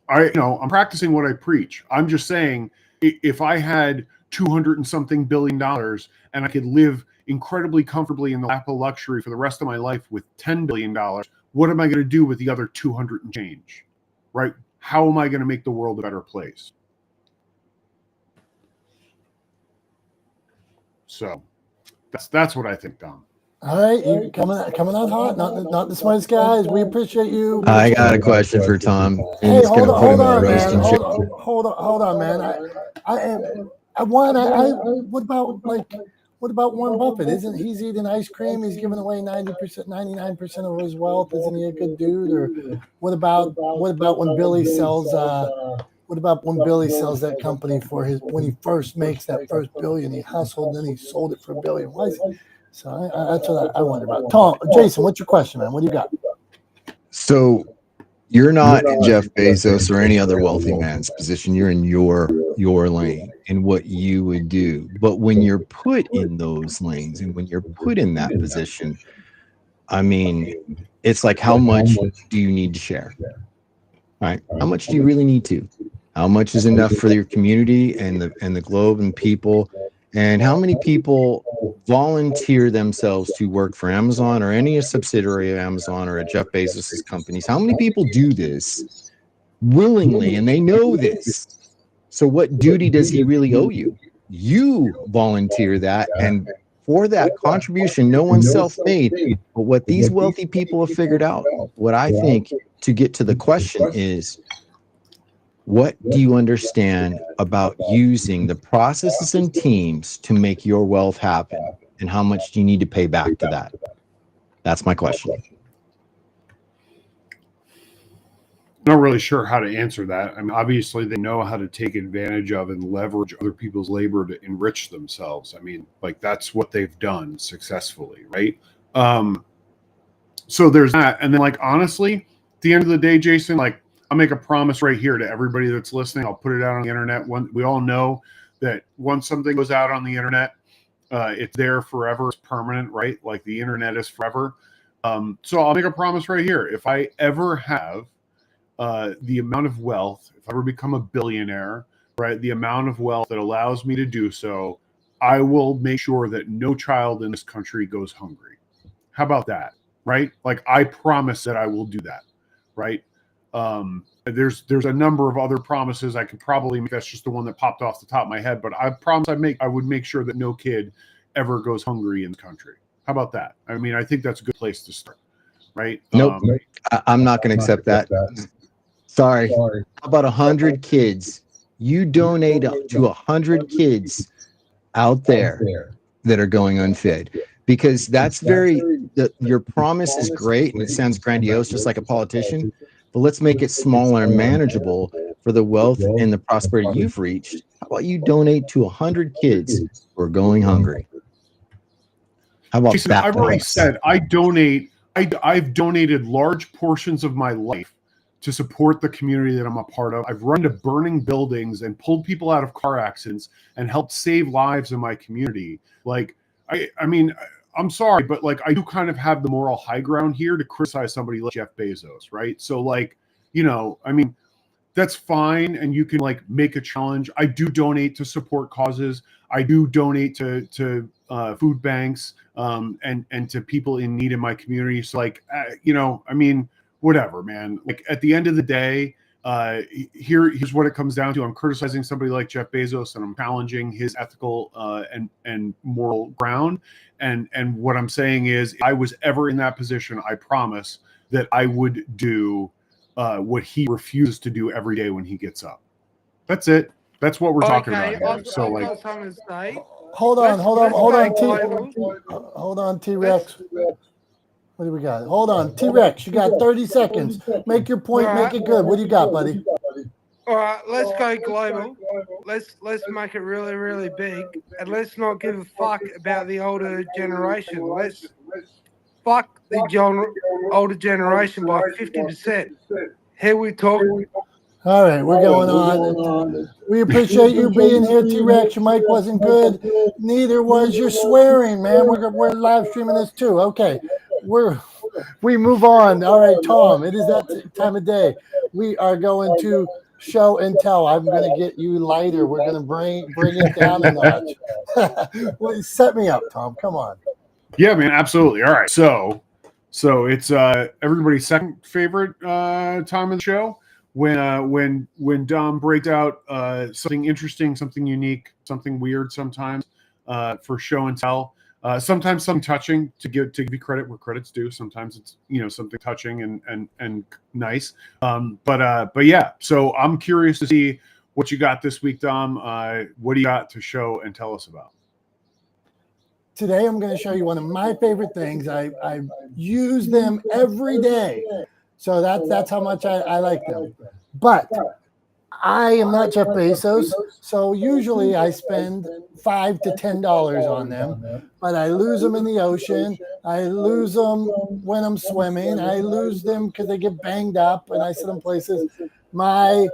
Speaker 2: I'm practicing what I preach. I'm just saying, if I had 200 and something billion dollars and I could live incredibly comfortably in the lap of luxury for the rest of my life with $10 billion, what am I going to do with the other 200 and change, right? How am I going to make the world a better place? So that's what I think, Dom.
Speaker 1: All right, you coming out hot. Not the smartest guys. We appreciate you.
Speaker 5: I got a question for Tom.
Speaker 1: Hey,
Speaker 5: He's gonna put him in a
Speaker 1: man.
Speaker 5: roasting chair.
Speaker 1: Hold on, man. What about Warren Buffett? Isn't he's eating ice cream? He's giving away 90%, 99% of his wealth. Isn't he a good dude? Or what about when Billy sells? What about when Billy sells that company when he first makes that first billion? He hustled, and then he sold it for $1 billion. Why is he? So that's what I wonder about. Jason, what's your question, man? What do you got?
Speaker 5: So you're not Jeff Bezos or any other wealthy man's position. You're in your lane and what you would do. But when you're put in those lanes and when you're put in that position, I mean, it's like, how much do you need to share? Right? How much do you really need to? How much is enough for your community and the globe and people? And how many people volunteer themselves to work for Amazon or any subsidiary of Amazon or a Jeff Bezos's companies? How many people do this willingly and they know this? So what duty does he really owe you? You volunteer that, and for that contribution, no one's self-made. But what these wealthy people have figured out, what I think to get to the question is, what do you understand about using the processes and teams to make your wealth happen? And how much do you need to pay back to that? That's my question.
Speaker 2: Not really sure how to answer that. I mean, obviously they know how to take advantage of and leverage other people's labor to enrich themselves. I mean, like, that's what they've done successfully, right? So there's that. And then, like, honestly, at the end of the day, Jason, like, I'll make a promise right here to everybody that's listening. I'll put it out on the internet. We all know that once something goes out on the internet, it's there forever. It's permanent, right? Like, the internet is forever. So I'll make a promise right here. If I ever have the amount of wealth, if I ever become a billionaire, right, the amount of wealth that allows me to do so, I will make sure that no child in this country goes hungry. How about that, right? Like, I promise that I will do that, right? There's a number of other promises I could probably make. That's just the one that popped off the top of my head. But I promise I would make sure that no kid ever goes hungry in the country. How about that? I mean, I think that's a good place to start, right?
Speaker 5: Nope. I'm not going to accept that. Sorry. How about 100 kids? You donate to 100 kids out there that are going unfed, because that's your promise is great and it sounds grandiose, just like a politician. But let's make it smaller and manageable for the wealth and the prosperity you've reached. How about you donate to 100 kids who are going hungry? How about
Speaker 2: Jason,
Speaker 5: that?
Speaker 2: I've already said I've donated large portions of my life to support the community that I'm a part of. I've run to burning buildings and pulled people out of car accidents and helped save lives in my community. Like, I mean, I'm sorry, but like, I do kind of have the moral high ground here to criticize somebody like Jeff Bezos, right? So, like, I mean, that's fine, and you can like make a challenge. I do donate to support causes. I do donate to food banks and to people in need in my community. So, like, I mean, whatever, man. Like, at the end of the day, here's what it comes down to. I'm criticizing somebody like Jeff Bezos, and I'm challenging his ethical and moral ground. And what I'm saying is, if I was ever in that position, I promise that I would do what he refuses to do every day when he gets up. That's it. That's what we're talking about here. So, like,
Speaker 6: on his site.
Speaker 1: Hold on,
Speaker 6: global.
Speaker 1: hold on, T-Rex. What do we got? Hold on, T-Rex. You got 30 seconds. Make your point.
Speaker 6: All
Speaker 1: Make
Speaker 6: right.
Speaker 1: it good. What do you got, buddy?
Speaker 6: All right, let's go global. Let's make it really, really big, and let's not give a fuck about the older generation. Let's fuck the older generation by 50%. Here we talk.
Speaker 1: All right, we're going on. We appreciate you being here, T-Rex. Your mic wasn't good. Neither was your swearing, man. We're live streaming this too. Okay, we move on. All right, Tom. It is that time of day. We are going to show and tell. I'm going to get you lighter. We're going to bring it down a notch. Well, set me up, Tom. Come on.
Speaker 2: Yeah, man, absolutely. All right, so it's everybody's second favorite time of the show when Dom breaks out something interesting, something unique, something weird sometimes for show and tell. Sometimes something touching to give you credit where credit's due. Sometimes it's something touching and nice. But yeah. So I'm curious to see what you got this week, Dom. What do you got to show and tell us about?
Speaker 1: Today I'm going to show you one of my favorite things. I use them every day, so that's how much I like them. But I am not Jeff Bezos, so usually I spend $5 to $10 on them, but I lose them in the ocean. I lose them when I'm swimming. I lose them because they get banged up and I sit in places. My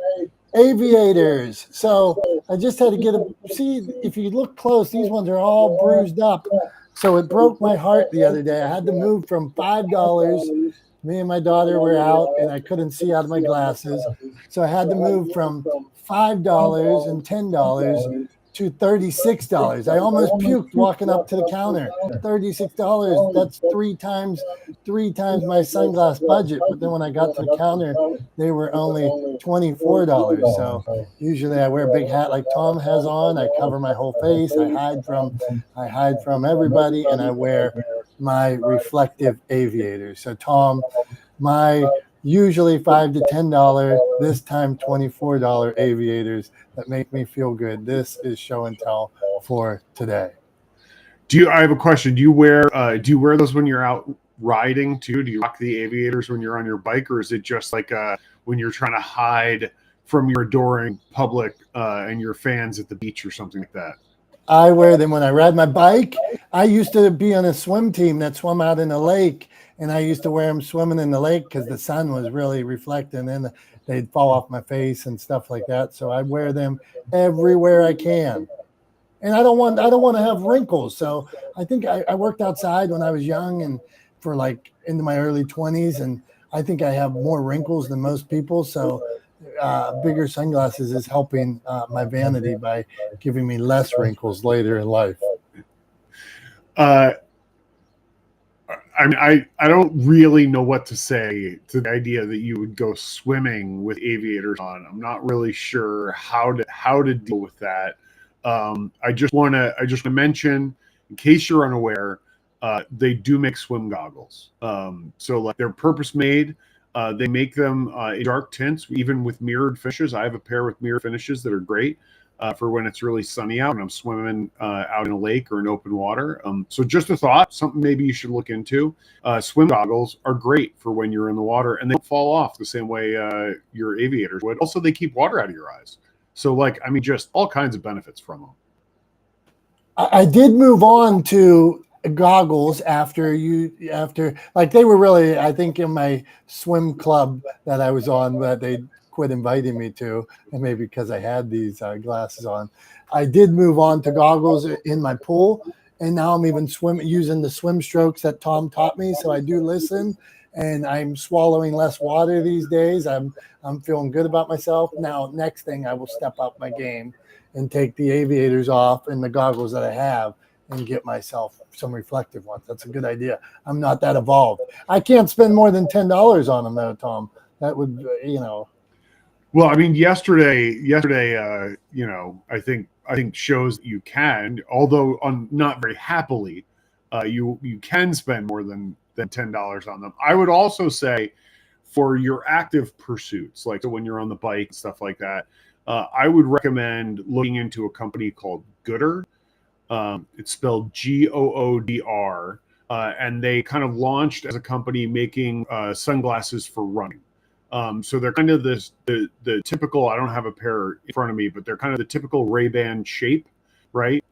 Speaker 1: aviators. So I just had to see, if you look close, these ones are all bruised up. So it broke my heart the other day. I had to move from $5. Me and my daughter were out and I couldn't see out of my glasses. So I had to move from $5 and $10 to $36. I almost puked walking up to the counter. $36. That's three times my sunglass budget. But then when I got to the counter, they were only $24. So usually I wear a big hat like Tom has on. I cover my whole face. I hide from everybody, and I wear my reflective aviators. So Tom, my usually $5 to $10, this time $24 aviators that make me feel good. This is show and tell for today.
Speaker 2: I have a question. Do you wear those when you're out riding too? Do you rock the aviators when you're on your bike, or is it just like when you're trying to hide from your adoring public and your fans at the beach or something like that?
Speaker 1: I wear them when I ride my bike. I used to be on a swim team that swam out in the lake, and I used to wear them swimming in the lake because the sun was really reflecting and they'd fall off my face and stuff like that. So I wear them everywhere I can. And I don't want to have wrinkles. So I think I worked outside when I was young and for like into my early 20s, and I think I have more wrinkles than most people. So bigger sunglasses is helping my vanity by giving me less wrinkles later in life.
Speaker 2: I mean, I don't really know what to say to the idea that you would go swimming with aviators on. I'm not really sure how to deal with that. I just want to mention, in case you're unaware, they do make swim goggles. So like they're purpose made. They make them in dark tints, even with mirrored finishes. I have a pair with mirror finishes that are great for when it's really sunny out and I'm swimming out in a lake or in open water. So just a thought, something maybe you should look into. Swim goggles are great for when you're in the water, and they don't fall off the same way your aviators would. Also, they keep water out of your eyes. So just all kinds of benefits from them.
Speaker 1: I did move on to goggles after like they were really, I think, in my swim club that I was on, but they quit inviting me to, and maybe because I had these glasses on. I did move on to goggles in my pool, and now I'm even using the swim strokes that Tom taught me. So I do listen, and I'm swallowing less water these days. I'm feeling good about myself. Now, next thing, I will step up my game and take the aviators off and the goggles that I have and get myself some reflective ones. That's a good idea. I'm not that evolved. I can't spend more than $10 on them though, Tom. That would,
Speaker 2: Well, I mean, yesterday, I think shows that you can, although not very happily, you can spend more than $10 on them. I would also say for your active pursuits, like when you're on the bike and stuff like that, I would recommend looking into a company called Gooder. It's spelled Goodr. And they kind of launched as a company making sunglasses for running. So they're kind of the typical, I don't have a pair in front of me, but they're kind of the typical Ray-Ban shape, right?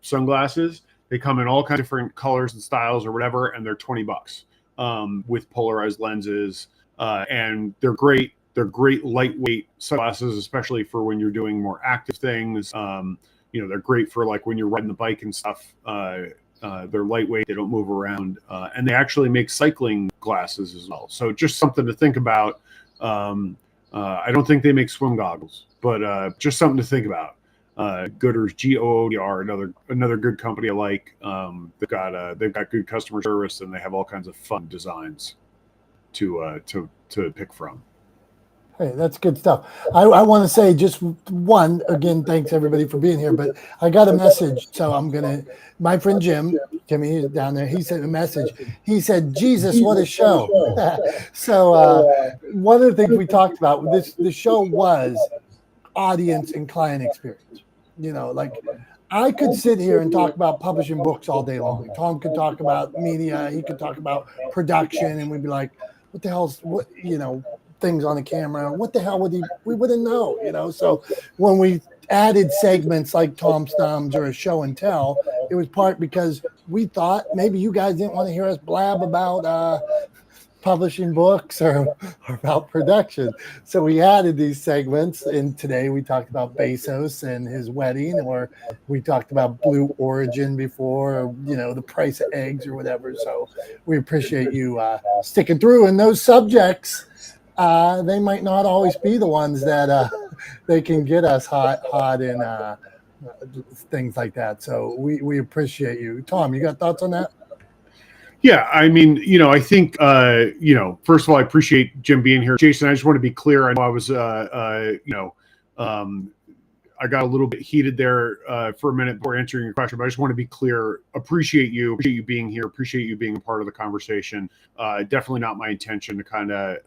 Speaker 2: Sunglasses. They come in all kinds of different colors and styles or whatever, and they're $20 with polarized lenses. And they're great. They're great lightweight sunglasses, especially for when you're doing more active things. They're great for like when you're riding the bike and stuff. They're lightweight, they don't move around, and they actually make cycling glasses as well. So just something to think about. I don't think they make swim goggles, but just something to think about. Gooders, Goodr, another good company I like. They've got good customer service, and they have all kinds of fun designs to pick from.
Speaker 1: Hey, that's good stuff. I want to say just one, again, thanks everybody for being here, but I got a message. So my friend Jimmy is down there. He sent a message. He said, Jesus, what a show. So one of the things we talked about, the show was audience and client experience. Like I could sit here and talk about publishing books all day long. Tom could talk about media. He could talk about production, and we'd be like, what the hell's what, things on the camera, what the hell we wouldn't know, so when we added segments like Tom Thumbs or a show and tell, it was part because we thought maybe you guys didn't want to hear us blab about publishing books or about production, so we added these segments, and today we talked about Bezos and his wedding, or we talked about Blue Origin before, or, the price of eggs or whatever. So we appreciate you sticking through, and those subjects they might not always be the ones that they can get us hot in things like that. So we appreciate you. Tom, you got thoughts on that?
Speaker 2: Yeah, I mean, I think, first of all, I appreciate Jim being here. Jason, I just want to be clear. I know I was, I got a little bit heated there for a minute before answering your question, but I just want to be clear. Appreciate you being here. Appreciate you being a part of the conversation. Definitely not my intention to kind of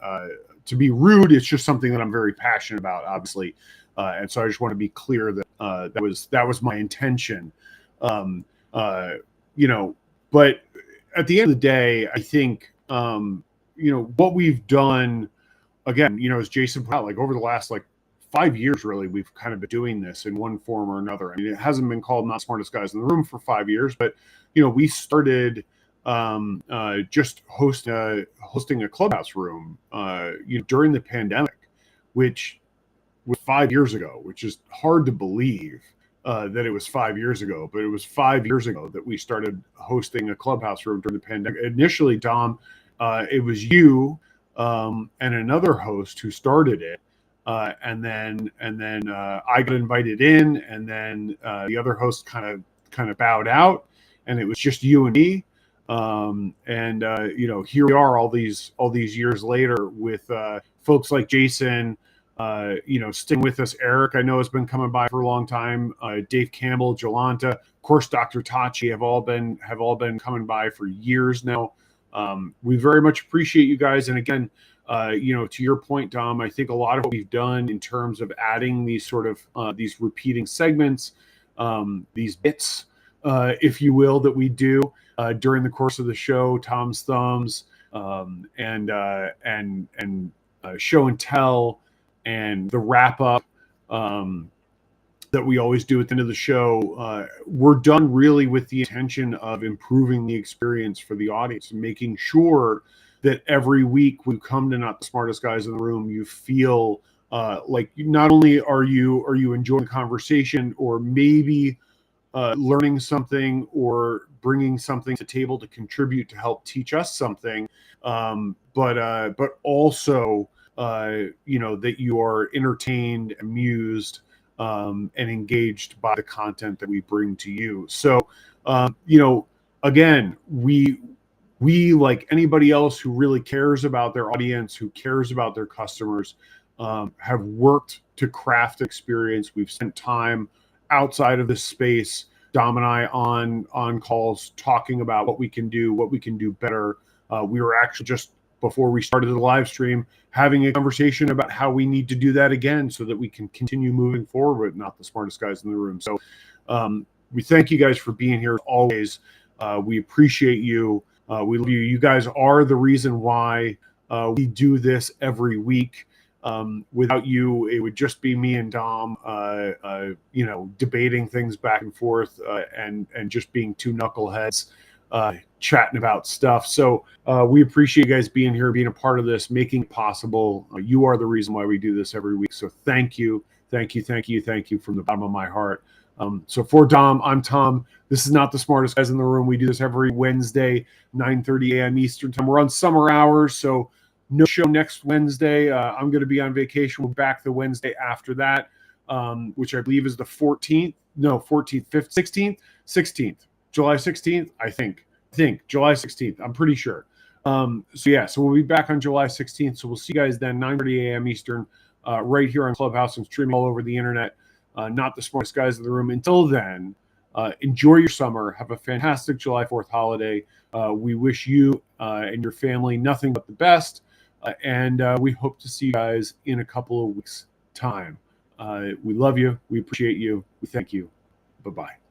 Speaker 2: to be rude. It's just something that I'm very passionate about, obviously, and so I just want to be clear that that was my intention. But at the end of the day, I think what we've done, again, as Jason put out, like over the last 5 years, really, we've kind of been doing this in one form or another. I mean, it hasn't been called Not Smartest Guys in the Room for 5 years, but we started just hosting a clubhouse room during the pandemic, which was 5 years ago, which is hard to believe that it was 5 years ago, but it was 5 years ago that we started hosting a clubhouse room during the pandemic. Initially, Dom, it was you and another host who started it. And then I got invited in, and then the other host kind of bowed out, and it was just you and me. Here we are all these years later with folks like Jason, sticking with us. Eric, I know, has been coming by for a long time. Dave Campbell, Jolanta, of course, Dr. Tachi have all been coming by for years now. We very much appreciate you guys, and again, to your point, Dom, I think a lot of what we've done in terms of adding these sort of these repeating segments, these bits, if you will, that we do during the course of the show, Tom's Thumbs, and show and tell, and the wrap up that we always do at the end of the show, we're done really with the intention of improving the experience for the audience and making sure that every week when you come to Not the Smartest Guys in the Room, you feel like not only are you enjoying the conversation, or maybe learning something or bringing something to the table to contribute to help teach us something, but also that you are entertained, amused, and engaged by the content that we bring to you. So again, we, like anybody else who really cares about their audience, who cares about their customers, have worked to craft an experience. We've spent time outside of this space, Dom and I, on calls talking about what we can do better. We were actually, just before we started the live stream, having a conversation about how we need to do that again so that we can continue moving forward with Not the Smartest Guys in the Room. So we thank you guys for being here always. We appreciate you. We love you. You guys are the reason why we do this every week. Without you, it would just be me and Dom, debating things back and forth, and just being two knuckleheads, chatting about stuff. So we appreciate you guys being here, being a part of this, making it possible. You are the reason why we do this every week. So thank you from the bottom of my heart. So for Dom, I'm Tom. This is Not the Smartest Guys in the Room. We do this every Wednesday, 9:30 a.m. Eastern time. We're on summer hours, so no show next Wednesday. I'm going to be on vacation. We're back the Wednesday after that, which I believe is the 14th. No, 14th, 15th, 16th. July 16th, I think July 16th. I'm pretty sure. So we'll be back on July 16th. So we'll see you guys then, 9:30 a.m. Eastern, right here on Clubhouse and streaming all over the internet. Not the Smartest Guys in the Room. Until then, enjoy your summer. Have a fantastic July 4th holiday. We wish you and your family nothing but the best. And we hope to see you guys in a couple of weeks' time. We love you. We appreciate you. We thank you. Bye-bye.